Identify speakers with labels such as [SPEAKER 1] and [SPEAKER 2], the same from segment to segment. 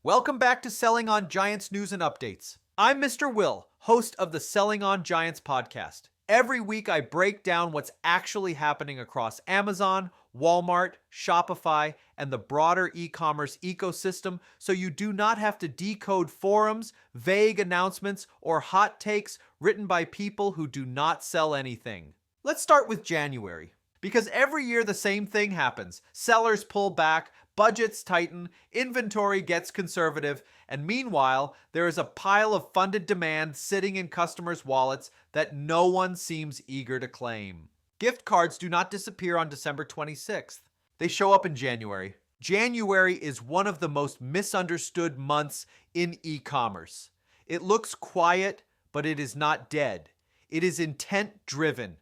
[SPEAKER 1] Welcome back to Selling on Giants News and Updates. I'm Mr. Will, host of the Selling on Giants podcast. Every week I break down what's actually happening across Amazon, Walmart, Shopify, and the broader e-commerce ecosystem so you do not have to decode forums, vague announcements, or hot takes written by people who do not sell anything. Let's start with January. Because every year the same thing happens. Sellers pull back, budgets tighten, inventory gets conservative, and meanwhile, there is a pile of funded demand sitting in customers' wallets that no one seems eager to claim. Gift cards do not disappear on December 26th. They show up in January. January is one of the most misunderstood months in e-commerce. It looks quiet, but it is not dead. It is intent-driven.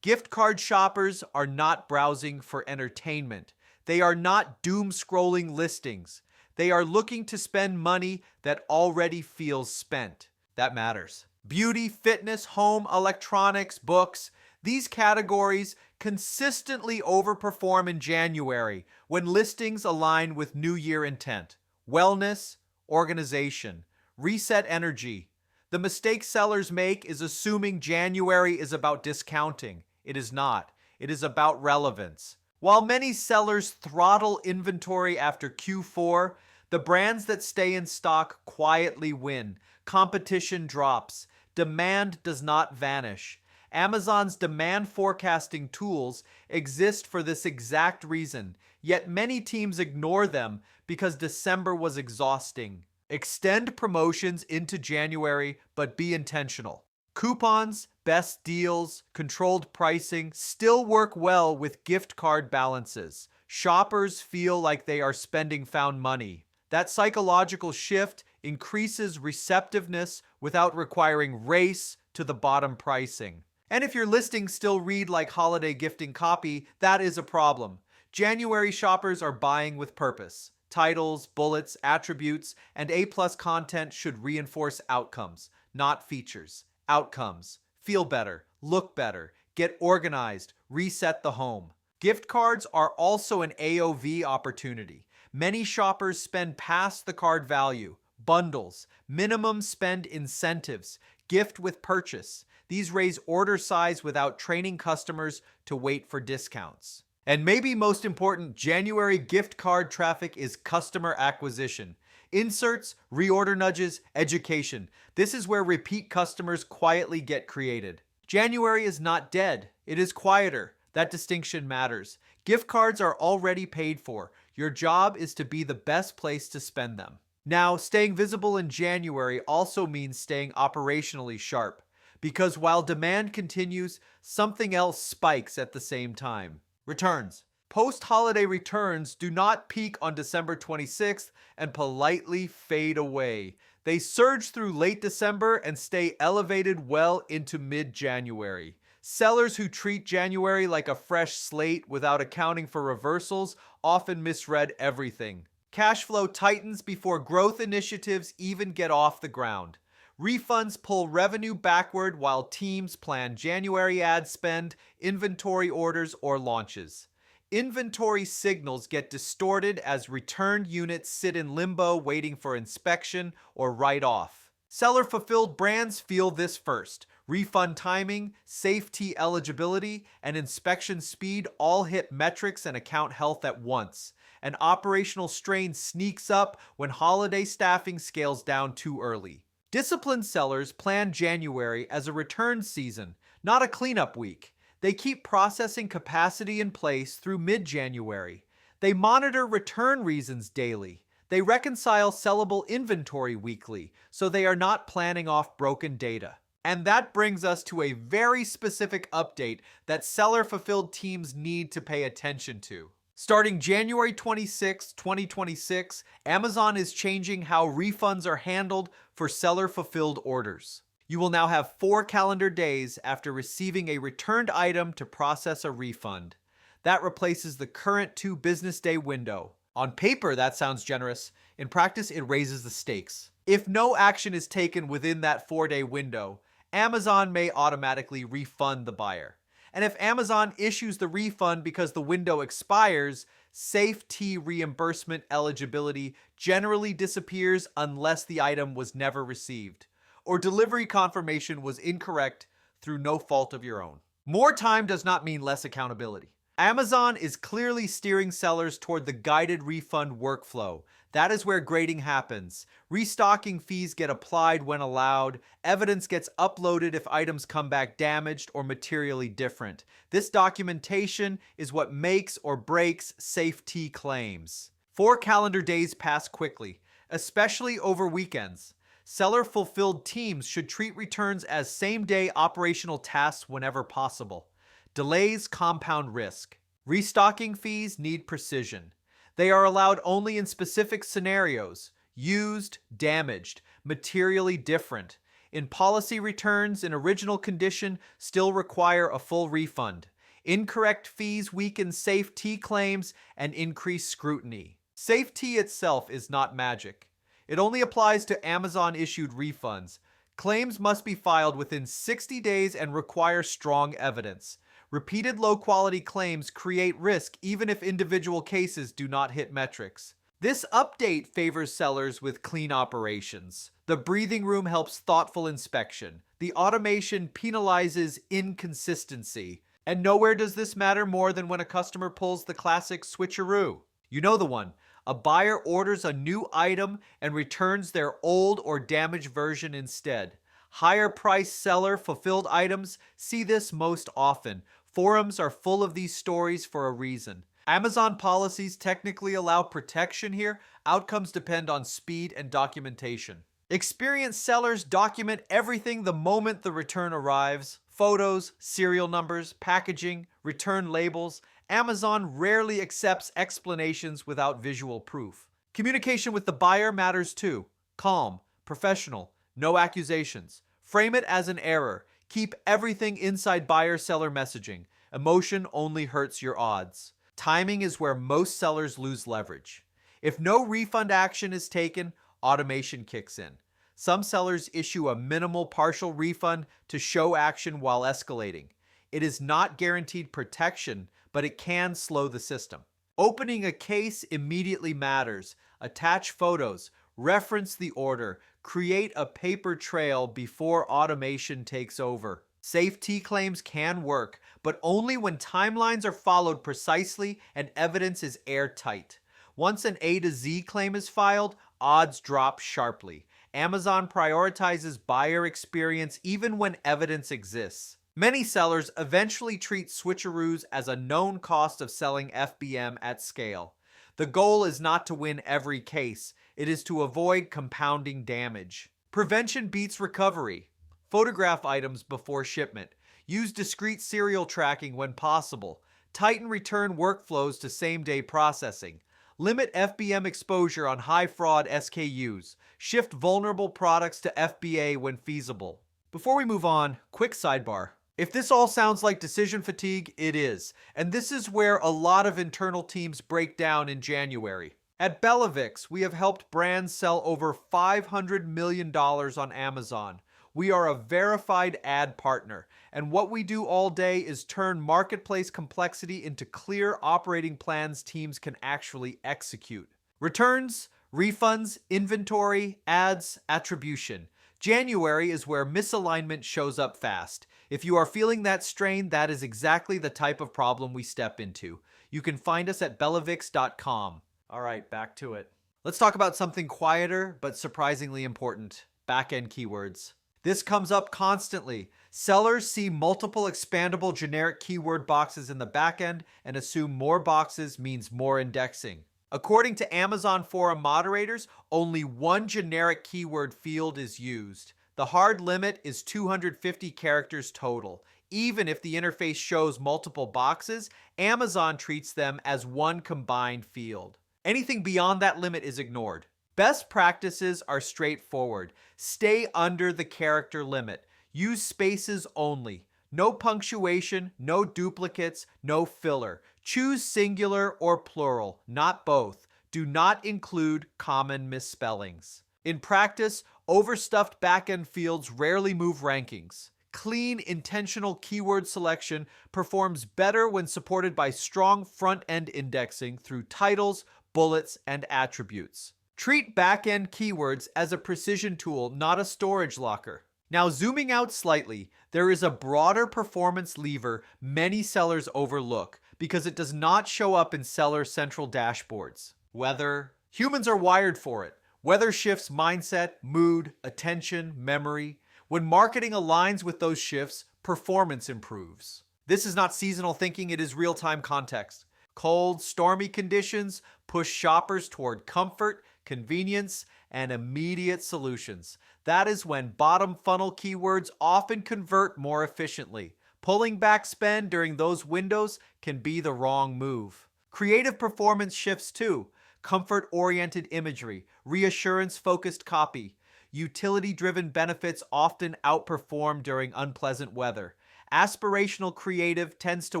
[SPEAKER 1] Gift card shoppers are not browsing for entertainment. They are not doom-scrolling listings. They are looking to spend money that already feels spent. That matters. Beauty, fitness, home, electronics, books, these categories consistently overperform in January when listings align with New Year intent. Wellness, organization, reset energy. The mistake sellers make is assuming January is about discounting. It is not. It is about relevance. While many sellers throttle inventory after Q4, the brands that stay in stock quietly win. Competition drops. Demand does not vanish. Amazon's demand forecasting tools exist for this exact reason, yet many teams ignore them because December was exhausting. Extend promotions into January, but be intentional. Coupons, best deals, controlled pricing still work well with gift card balances. Shoppers feel like they are spending found money. That psychological shift increases receptiveness without requiring race to the bottom pricing. And if your listings still read like holiday gifting copy, that is a problem. January shoppers are buying with purpose. Titles, bullets, attributes, and A-plus content should reinforce outcomes, not features. Outcomes. Feel better, look better, get organized, reset the home. Gift cards are also an AOV opportunity. Many shoppers spend past the card value. Bundles, minimum spend incentives, gift with purchase. These raise order size without training customers to wait for discounts. And maybe most important, January gift card traffic is customer acquisition. Inserts, reorder nudges, education. This is where repeat customers quietly get created. January is not dead. It is quieter. That distinction matters. Gift cards are already paid for. Your job is to be the best place to spend them. Now, staying visible in January also means staying operationally sharp. Because while demand continues, something else spikes at the same time. Returns. Post-holiday returns do not peak on December 26th and politely fade away. They surge through late December and stay elevated well into mid-January. Sellers who treat January like a fresh slate without accounting for reversals often misread everything. Cash flow tightens before growth initiatives even get off the ground. Refunds pull revenue backward while teams plan January ad spend, inventory orders, or launches. Inventory signals get distorted as returned units sit in limbo waiting for inspection or write-off. Seller-fulfilled brands feel this first. Refund timing, safety eligibility, and inspection speed all hit metrics and account health at once. And operational strain sneaks up when holiday staffing scales down too early. Disciplined sellers plan January as a return season, not a cleanup week. They keep processing capacity in place through mid-January. They monitor return reasons daily. They reconcile sellable inventory weekly, so they are not planning off broken data. And that brings us to a very specific update that seller-fulfilled teams need to pay attention to. Starting January 26, 2026, Amazon is changing how refunds are handled for seller-fulfilled orders. You will now have 4 calendar days after receiving a returned item to process a refund. That replaces the current 2 business day window. On paper, that sounds generous. In practice, it raises the stakes. If no action is taken within that 4-day window, Amazon may automatically refund the buyer. And if Amazon issues the refund because the window expires, safe T reimbursement eligibility generally disappears unless the item was never received, or delivery confirmation was incorrect through no fault of your own. More time does not mean less accountability. Amazon is clearly steering sellers toward the guided refund workflow. That is where grading happens. Restocking fees get applied when allowed. Evidence gets uploaded if items come back damaged or materially different. This documentation is what makes or breaks safety claims. 4 calendar days pass quickly, especially over weekends. Seller-fulfilled teams should treat returns as same-day operational tasks whenever possible. Delays compound risk. Restocking fees need precision. They are allowed only in specific scenarios: used, damaged, materially different. In policy, returns in original condition still require a full refund. Incorrect fees weaken safety claims and increase scrutiny. Safety itself is not magic. It only applies to Amazon-issued refunds. Claims must be filed within 60 days and require strong evidence. Repeated low-quality claims create risk even if individual cases do not hit metrics. This update favors sellers with clean operations. The breathing room helps thoughtful inspection. The automation penalizes inconsistency. And nowhere does this matter more than when a customer pulls the classic switcheroo. You know the one. A buyer orders a new item and returns their old or damaged version instead. Higher price seller fulfilled items see this most often. Forums are full of these stories for a reason. Amazon policies technically allow protection here. Outcomes depend on speed and documentation. Experienced sellers document everything the moment the return arrives. Photos, serial numbers, packaging, return labels. Amazon rarely accepts explanations without visual proof. Communication with the buyer matters too. Calm, professional, no accusations. Frame it as an error. Keep everything inside buyer-seller messaging. Emotion only hurts your odds. Timing is where most sellers lose leverage. If no refund action is taken, automation kicks in. Some sellers issue a minimal partial refund to show action while escalating. It is not guaranteed protection, but it can slow the system. Opening a case immediately matters. Attach photos, reference the order, create a paper trail before automation takes over. Safety claims can work, but only when timelines are followed precisely and evidence is airtight. Once an A to Z claim is filed, odds drop sharply. Amazon prioritizes buyer experience even when evidence exists. Many sellers eventually treat switcheroos as a known cost of selling FBM at scale. The goal is not to win every case. It is to avoid compounding damage. Prevention beats recovery. Photograph items before shipment. Use discrete serial tracking when possible. Tighten return workflows to same-day processing. Limit FBM exposure on high-fraud SKUs. Shift vulnerable products to FBA when feasible. Before we move on, quick sidebar. If this all sounds like decision fatigue, it is. And this is where a lot of internal teams break down in January. At Bellavix, we have helped brands sell over $500 million on Amazon. We are a verified ad partner, and what we do all day is turn marketplace complexity into clear operating plans teams can actually execute. Returns, refunds, inventory, ads, attribution. January is where misalignment shows up fast. If you are feeling that strain, that is exactly the type of problem we step into. You can find us at bellavix.com. All right, back to it. Let's talk about something quieter but surprisingly important: back-end keywords. This comes up constantly. Sellers see multiple expandable generic keyword boxes in the backend and assume more boxes means more indexing. According to Amazon forum moderators, only one generic keyword field is used. The hard limit is 250 characters total. Even if the interface shows multiple boxes, Amazon treats them as one combined field. Anything beyond that limit is ignored. Best practices are straightforward. Stay under the character limit. Use spaces only. No punctuation, no duplicates, no filler. Choose singular or plural, not both. Do not include common misspellings. In practice, overstuffed backend fields rarely move rankings. Clean, intentional keyword selection performs better when supported by strong front-end indexing through titles, bullets, and attributes. Treat back-end keywords as a precision tool, not a storage locker. Now, zooming out slightly, there is a broader performance lever many sellers overlook because it does not show up in seller central dashboards. Weather. Humans are wired for it. Weather shifts mindset, mood, attention, memory. When marketing aligns with those shifts, performance improves. This is not seasonal thinking, it is real-time context. Cold, stormy conditions push shoppers toward comfort, convenience, and immediate solutions. That is when bottom funnel keywords often convert more efficiently. Pulling back spend during those windows can be the wrong move. Creative performance shifts too. Comfort-oriented imagery, reassurance-focused copy. Utility-driven benefits often outperform during unpleasant weather. Aspirational creative tends to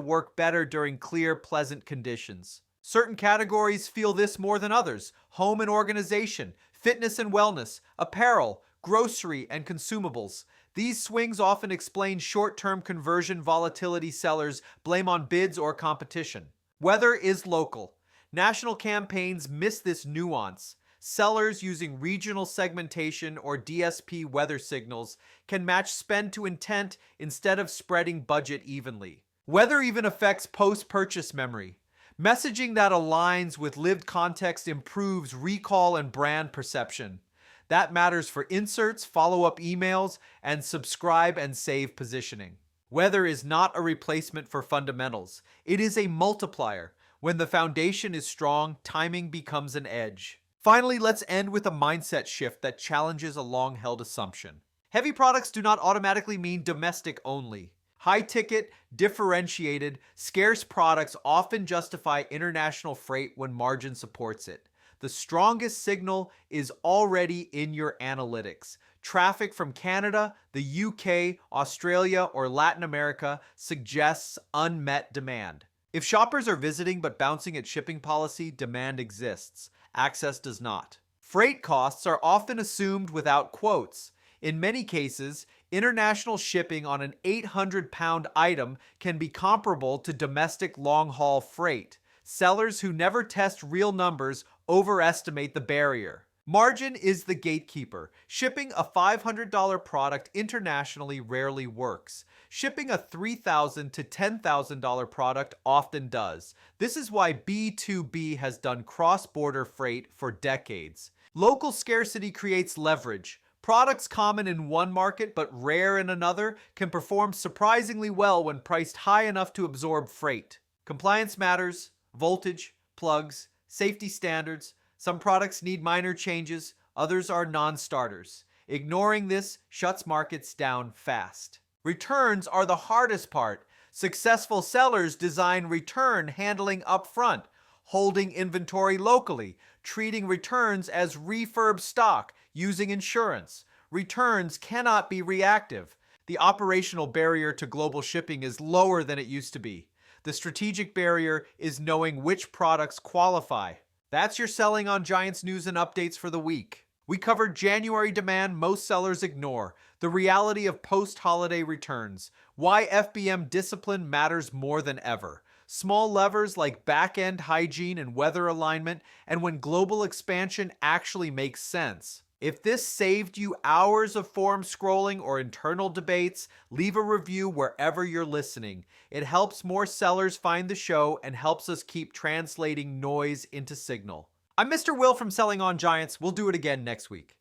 [SPEAKER 1] work better during clear, pleasant conditions. Certain categories feel this more than others. Home and organization, fitness and wellness, apparel, grocery, and consumables. These swings often explain short-term conversion volatility sellers blame on bids or competition. Weather is local. National campaigns miss this nuance. Sellers using regional segmentation or DSP weather signals can match spend to intent instead of spreading budget evenly. Weather even affects post-purchase memory. Messaging that aligns with lived context improves recall and brand perception. That matters for inserts, follow-up emails, and subscribe and save positioning. Weather is not a replacement for fundamentals. It is a multiplier. When the foundation is strong, timing becomes an edge. Finally, let's end with a mindset shift that challenges a long-held assumption. Heavy products do not automatically mean domestic only. High-ticket, differentiated, scarce products often justify international freight when margin supports it. The strongest signal is already in your analytics. Traffic from Canada, the UK, Australia, or Latin America suggests unmet demand. If shoppers are visiting but bouncing at shipping policy, demand exists. Access does not. Freight costs are often assumed without quotes. In many cases, international shipping on an 800-pound item can be comparable to domestic long-haul freight. Sellers who never test real numbers overestimate the barrier. Margin is the gatekeeper. Shipping a $500 product internationally rarely works. Shipping a $3,000 to $10,000 product often does. This is why B2B has done cross-border freight for decades. Local scarcity creates leverage. Products common in one market but rare in another can perform surprisingly well when priced high enough to absorb freight. Compliance matters, voltage, plugs, safety standards. Some products need minor changes, others are non-starters. Ignoring this shuts markets down fast. Returns are the hardest part. Successful sellers design return handling upfront, holding inventory locally, treating returns as refurb stock, using insurance. Returns cannot be reactive. The operational barrier to global shipping is lower than it used to be. The strategic barrier is knowing which products qualify. That's your Selling on Giants news and updates for the week. We covered January demand most sellers ignore, the reality of post-holiday returns, why FBM discipline matters more than ever, small levers like back-end hygiene and weather alignment, and when global expansion actually makes sense. If this saved you hours of forum scrolling or internal debates, leave a review wherever you're listening. It helps more sellers find the show and helps us keep translating noise into signal. I'm Mr. Will from Selling on Giants. We'll do it again next week.